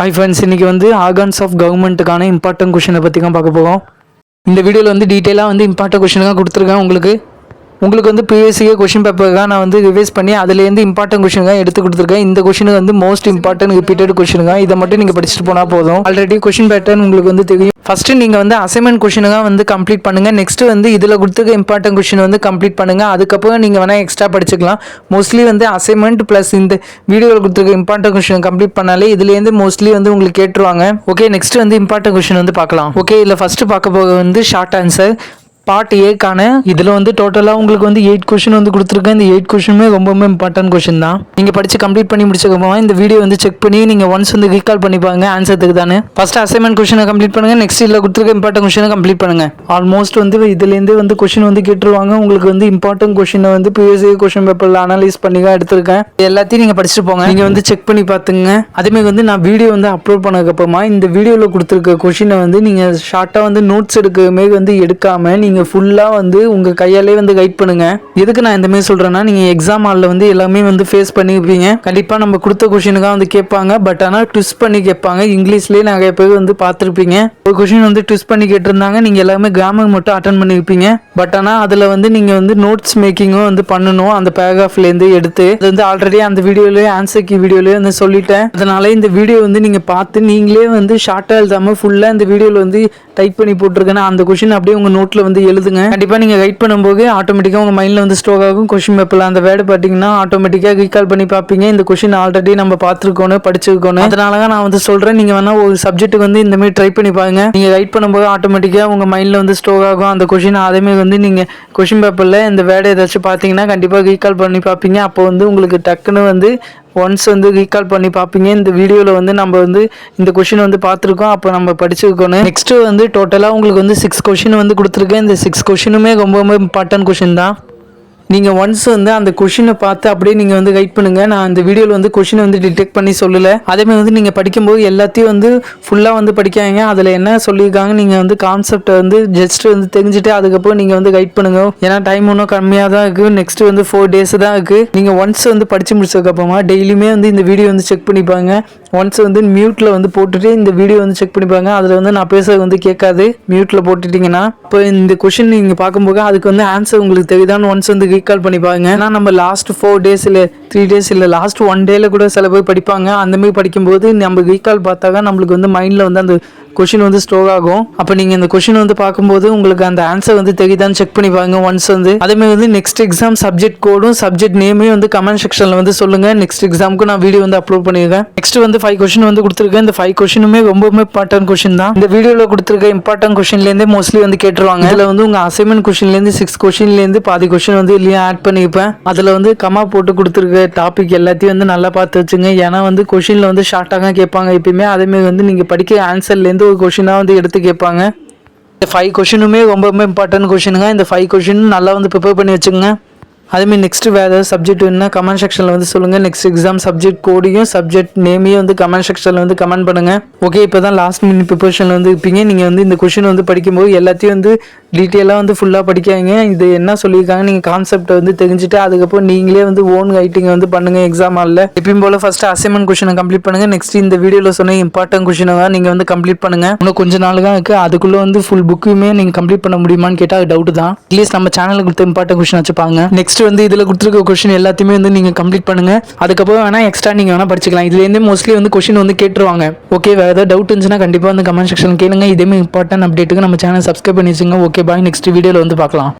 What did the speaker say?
Hi friends, இன்றைக்கி வந்து organs of கவர்மெண்ட்டுக்கான important கொஷினை பற்றி தான் பார்க்க போகிறோம். இந்த வீடியோவில் வந்து டீட்டெயிலாக வந்து இம்பார்ட்டன்ட் கொஷினாக கொடுத்துருக்கேன். உங்களுக்கு வந்து பிஎஸ்சிஏ கொஷின் பேப்பருக்காக நான் வந்து ரிவைஸ் பண்ணி அதுலேருந்து இம்பார்ட்டன்ட் கொஷினுக்காக எடுத்து கொடுத்துருக்கேன். இந்த கொஷினுக்கு வந்து மோஸ்ட் இம்பார்ட்டன்ட் ரிப்பீட்டட் கொஷினுக்காக இதை மட்டும் நீங்கள் படிச்சுட்டு போனால் போதும். ஆல்ரெடி கொஷின் பேட்டர்ன் உங்களுக்கு வந்து தெரியும். ஃபஸ்ட்டு நீங்கள் வந்து அசைன்மெண்ட் கொஷினுக்காக வந்து கம்ப்ளீட் பண்ணுங்கள். நெக்ஸ்ட்டு வந்து இதில் கொடுத்துருக்க இம்பார்ட்டன்ட் கொஷின் வந்து கம்ப்ளீட் பண்ணுங்கள். அதுக்கப்புறம் நீங்கள் வேணால் எக்ஸ்ட்ரா படிச்சுக்கலாம். மோஸ்ட்லி வந்து அசைன்மெண்ட் ப்ளஸ் இந்த வீடியோவில் கொடுத்துருக்க இம்பார்ட்டன்ட் கொஷின் கம்ப்ளீட் பண்ணாலே இதுலேருந்து மோஸ்ட்லி வந்து உங்களுக்கு கேட்டுருவாங்க. ஓகே, நெக்ஸ்ட் வந்து இம்பார்ட்டன்ட் கொஷின் வந்து பார்க்கலாம். ஓகே, இதில் ஃபஸ்ட்டு பார்க்க போக வந்து ஷார்ட் ஆன்சர் பார்ட் ஏக்கான. இதில் வந்து டோட்டலாக உங்களுக்கு வந்து 8 கொஷின் வந்து கொடுத்துருக்கேன். இந்த 8 கொஷினுமே ரொம்பவுமே இம்பார்ட்டன்ட் கொஷின் தான். நீங்கள் படித்து கம்ப்ளீட் பண்ணி முடிச்சதுக்கப்புறமா இந்த வீடியோ வந்து செக் பண்ணி நீங்கள் ஒன்ஸ் வந்து ரீகால் பண்ணி பாருங்க ஆன்சருக்கு தானே. ஃபஸ்ட்டு அசைன்மெண்ட் கொஷினை கம்ப்ளீட் பண்ணுங்கள். நெக்ஸ்ட் இதில் கொடுத்துருக்க இம்பார்ட்டன்ட் கொஷினை கம்ப்ளீட் பண்ணுங்கள். ஆல்மோஸ்ட் வந்து இதுலேருந்து வந்து கொஷின் வந்து கேட்டுருவாங்க. உங்களுக்கு வந்து இம்பார்ட்டன்ட் கொஷினை வந்து பிஎஸ்சி கொஷின் பேப்பரில் அனலைஸ் பண்ணி தான் எடுத்திருக்கேன். எல்லாத்தையும் நீங்கள் படிச்சுட்டு போங்க. நீங்கள் வந்து செக் பண்ணி பார்த்துங்க. அதேமாதிரி வந்து நான் வீடியோ வந்து அப்லோட் பண்ணதுக்கப்புறமா இந்த வீடியோவில் கொடுத்துருக்க கொஷினை வந்து நீங்கள் ஷார்ட்டாக வந்து நோட்ஸ் எடுக்கவே வந்து எடுக்காமல் நீங்கள் ஃபுல்லாக வந்து உங்கள் கையாலே வந்து கைட் பண்ணுங்க. எதுக்கு நான் இந்த மாதிரி சொல்கிறேன்னா, நீங்கள் எக்ஸாம் ஹாலில் வந்து எல்லாமே வந்து ஃபேஸ் பண்ணியிருப்பீங்க. கண்டிப்பாக நம்ம கொடுத்த கொஷினுக்காக வந்து கேட்பாங்க. பட் ஆனால் ட்விஸ்ட் பண்ணி கேட்பாங்க. இங்கிலீஷ்லேயே நிறைய பேர் வந்து பார்த்துருப்பீங்க. ஒரு கொஷின் வந்து ட்விஸ்ட் பண்ணி கேட்டிருந்தாங்க. நீங்கள் எல்லாமே கிராமர் மட்டும் அட்டன் பண்ணியிருப்பீங்க. பட் ஆனால் அதில் வந்து நீங்கள் வந்து நோட்ஸ் மேக்கிங்கும் வந்து பண்ணணும். அந்த பேராகிராஃப்லேருந்து எடுத்து அது வந்து ஆல்ரெடி அந்த வீடியோலேயே ஆன்சர் கீ வீடியோலேயே வந்து சொல்லிட்டேன். அதனால இந்த வீடியோ வந்து நீங்கள் பார்த்து நீங்களே வந்து ஷார்ட்டாக எழுதாமல் ஃபுல்லாக இந்த வீடியோவில் வந்து டைப் பண்ணி போட்டிருக்கேன்னா அந்த கொஷின் அப்படியே உங்கள் நோட்டில் வந்து எழுதுங்க. கண்டிப்பாக நீங்கள் ரைட் பண்ணும்போது ஆட்டோமேட்டிக்காக உங்கள் மைண்டில் வந்து ஸ்டோர் ஆகும். கொஷின் பேப்பரில் அந்த வேர்டு பார்த்தீங்கன்னா ஆட்டோமேட்டிக்காக ரீகால் பண்ணி பார்ப்பீங்க. இந்த கொஷின் ஆல்ரெடி நம்ம பார்த்துருக்கோன்னு படிச்சிருக்கோன்னு. அதனால தான் நான் வந்து சொல்கிறேன், நீங்கள் வேணால் ஒரு சப்ஜெக்ட்டுக்கு வந்து இந்த மாதிரி ட்ரை பண்ணி பாருங்க. நீங்கள் ரைட் பண்ணும்போது ஆட்டோமேட்டிக்காக உங்கள் மைண்டில் வந்து ஸ்டோர் ஆகும் அந்த கொஷின். அதேமாதிரி வந்து நீங்கள் கொஷின் பேப்பரில் இந்த வேர்டு ஏதாச்சும் பார்த்தீங்கன்னா கண்டிப்பாக ரீகால் பண்ணி பார்ப்பீங்க. அப்போ வந்து உங்களுக்கு டக்குன்னு வந்து ஒன்ஸ் வந்து ரீகால் பண்ணி பார்ப்பீங்க. இந்த வீடியோவில் வந்து நம்ம வந்து இந்த கொஷின் வந்து பார்த்துருக்கோம். அப்போ நம்ம படிச்சிருக்கோன்னு. நெக்ஸ்ட்டு வந்து டோட்டலாக உங்களுக்கு வந்து 6 கொஷின் வந்து கொடுத்துருக்கேன். இந்த 6 கொஷினுமே ரொம்ப இம்பார்ட்டன்ட் கொஷின் தான். நீங்கள் ஒன்ஸ் வந்து அந்த கொஷினை பார்த்து அப்படியே நீங்கள் வந்து கைட் பண்ணுங்கள். நான் இந்த வீடியோவில் வந்து கொஷினை வந்து டிடெக்ட் பண்ணி சொல்லலை. அதேமாதிரி வந்து நீங்கள் படிக்கும்போது எல்லாத்தையும் வந்து ஃபுல்லாக வந்து படிக்காங்க. அதில் என்ன சொல்லியிருக்காங்க நீங்கள் வந்து கான்செப்டை வந்து ஜஸ்ட் வந்து தெரிஞ்சுட்டு அதுக்கப்புறம் நீங்கள் வந்து கைட் பண்ணுங்கள். ஏன்னா டைம் இன்னும் கம்மியாக தான் இருக்குது. நெக்ஸ்ட்டு வந்து 4 days தான் இருக்குது. நீங்கள் ஒன்ஸ் வந்து படித்து முடிச்சதுக்கப்புறமா டெய்லியுமே வந்து இந்த வீடியோ வந்து செக் பண்ணிப்பாங்க. ஒன்ஸ் வந்து மியூட்டில் வந்து போட்டுட்டு இந்த வீடியோ வந்து செக் பண்ணிப்பாங்க. அதில் வந்து நான் பேசுறது வந்து கேட்காது. மியூட்டில் போட்டுட்டிங்கன்னா இப்போ இந்த கொஷின் நீங்கள் பார்க்கும்போது அதுக்கு வந்து ஆன்சர் உங்களுக்கு தெரியுதான்னு ஒன்ஸ் வந்து ரீகால் பண்ணி பாருங்க. ஏன்னா நம்ம லாஸ்ட் 4 days இல்லை 3 days இல்லை லாஸ்ட் 1 day கூட சில பேர் படிப்பாங்க. அந்த மாதிரி படிக்கும்போது நம்ம ரீகால் பார்த்தாக்க நம்மளுக்கு வந்து மைண்டில் வந்து அந்த கொஷின் வந்து ஸ்டோர் ஆகும். அப்போ நீங்கள் இந்த கொஷின் வந்து பார்க்கும்போது உங்களுக்கு அந்த ஆன்சர் வந்து தெரியுதான்னு செக் பண்ணி பாருங்க ஒன்ஸ் வந்து. அதேமாதிரி வந்து நெக்ஸ்ட் எக்ஸாம் சப்ஜெக்ட் கோடும் சப்ஜெக்ட் நேமையும் வந்து கமெண்ட் செக்ஷனில் வந்து சொல்லுங்கள். நெக்ஸ்ட் எக்ஸாமுக்கு நான் வீடியோ வந்து அப்லோட் பண்ணியிருக்கேன். நெக்ஸ்ட் வந்து 5 கொஷின் வந்து கொடுத்துருக்கேன். இந்த 5 கொஷினுமே ரொம்ப இம்பார்ட்டன்ட் கொஷின் தான். இந்த வீடியோவில் கொடுத்துருக்க இம்பார்ட்டன்ட் கொஷின்லேருந்தே மோஸ்ட்லி வந்து கேட்டுருவாங்க. இதில் வந்து உங்கள் அசைன்மெண்ட் கொஷின்லேருந்து 6 கொஷின்லேருந்து பாதி கொஷின் வந்து இல்லையா ஆட் பண்ணியிருப்பேன். அதில் வந்து கமா போட்டு கொடுத்துருக்க டாபிக் எல்லாத்தையும் வந்து நல்லா பார்த்து வச்சுங்க. ஏன்னா வந்து கொஷினில் வந்து ஷார்ட்டாக கேட்பாங்க எப்பயுமே. அதேமாதிரி வந்து நீங்கள் படிக்க ஆன்சர்லேருந்து ஒரு கொஷினாக வந்து எடுத்து கேட்பாங்க. இந்த 5 கொஷினுமே ரொம்ப இம்பார்ட்டன்ட் கொஷினுங்க. இந்த 5 கொஷின் நல்லா வந்து ப்ரிப்பேர் பண்ணி வச்சுங்க. அதேமாதிரி நெக்ஸ்ட் வேறு ஏதாவது சப்ஜெக்ட் வேணுன்னா கமெண்ட் செக்ஷனில் வந்து சொல்லுங்கள். நெக்ஸ்ட் எக்ஸாம் சப்ஜெக்ட் கோடையும் சப்ஜெக்ட் நேமையும் வந்து கமெண்ட் செக்ஷனில் வந்து கமெண்ட் பண்ணுங்கள். ஓகே, இப்போ தான் லாஸ்ட் மினிட் ப்ரிப்பரேஷனில் வந்து இருப்பீங்க. நீங்கள் வந்து இந்த கொஷின் வந்து படிக்கும்போது எல்லாத்தையும் வந்து டீட்டெயிலாக வந்து ஃபுல்லாக படிக்காங்க. இது என்ன சொல்லியிருக்காங்க நீங்கள் கான்செப்டை வந்து தெரிஞ்சுட்டு அதுக்கப்புறம் நீங்களே வந்து ஓன் ரைட்டிங் வந்து பண்ணுங்கள் எக்ஸாம் ஹாலில். எப்பயும் போல் ஃபஸ்ட்டு அசைன்மெண்ட் கொஷினை கம்ப்ளீட் பண்ணுங்கள். நெக்ஸ்ட் இந்த வீடியோவில் சொன்ன இம்பார்ட்டன்ட் கொஷினை தான் நீங்கள் வந்து கம்ப்ளீட் பண்ணுங்கள். இன்னும் கொஞ்சம் நாள் தான் இருக்குது. அதுக்குள்ளே வந்து ஃபுல் புக்குமே நீங்கள் கம்ப்ளீட் பண்ண முடியுமான்னு கேட்டால் டவுட் தான். அட்லீஸ்ட் நம்ம சேனலுக்கு கொடுத்த இம்பார்ட்டன்ட் கொஷின் வச்சுப்பாங்க. நெக்ஸ்ட் வந்து இதில் கொடுத்துருக்க கொஷின் எல்லாத்தையுமே வந்து நீங்கள் கம்ப்ளீட் பண்ணுங்கள். அதுக்கப்புறம் வேணால் எக்ஸ்ட்ரா நீங்கள் வேணால் படிச்சிக்கலாம். இதுலேருந்து மோஸ்ட்லி வந்து கொஷின் வந்து கேட்டுருவாங்க. ஓகே, வேறு ஏதாவது டவுட் இருந்துச்சுன்னா கண்டிப்பாக வந்து கமெண்ட் செக்ஷன் கேளுங்க. இதேமாதிரி இம்பார்ட்டன்ட் அப்டேட்டுக்கு நம்ம சேனல் சப்ஸ்கிரைப் பண்ணி வச்சுங்க. ஓகே, பாய். நெக்ஸ்ட் வீடியோவில் வந்து பார்க்கலாம்.